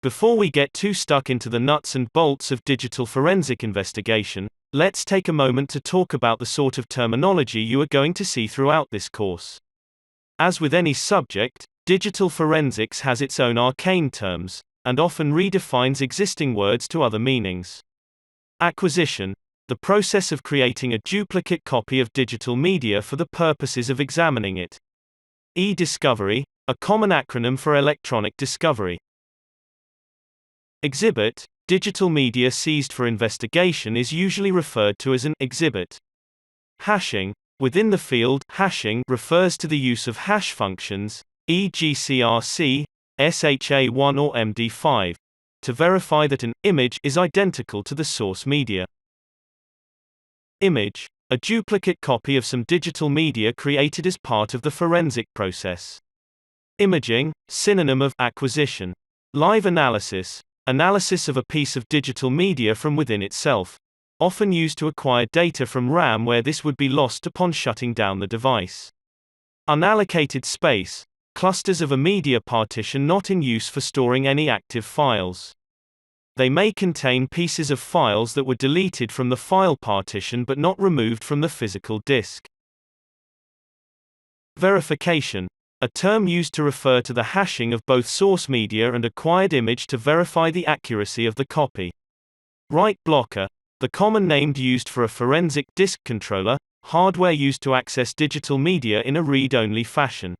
Before we get too stuck into the nuts and bolts of digital forensic investigation, let's take a moment to talk about the sort of terminology you are going to see throughout this course. As with any subject, digital forensics has its own arcane terms, and often redefines existing words to other meanings. Acquisition, the process of creating a duplicate copy of digital media for the purposes of examining it. E-discovery, a common acronym for electronic discovery. Exhibit, digital media seized for investigation is usually referred to as an exhibit. Hashing, within the field, hashing refers to the use of hash functions, e.g. CRC, SHA-1 or MD5, to verify that an image is identical to the source media. Image, a duplicate copy of some digital media created as part of the forensic process. Imaging, synonym of acquisition. Live analysis, analysis of a piece of digital media from within itself, often used to acquire data from RAM where this would be lost upon shutting down the device. Unallocated space, clusters of a media partition not in use for storing any active files. They may contain pieces of files that were deleted from the file partition but not removed from the physical disk. Verification, a term used to refer to the hashing of both source media and acquired image to verify the accuracy of the copy. Write blocker, the common name used for a forensic disk controller, hardware used to access digital media in a read-only fashion.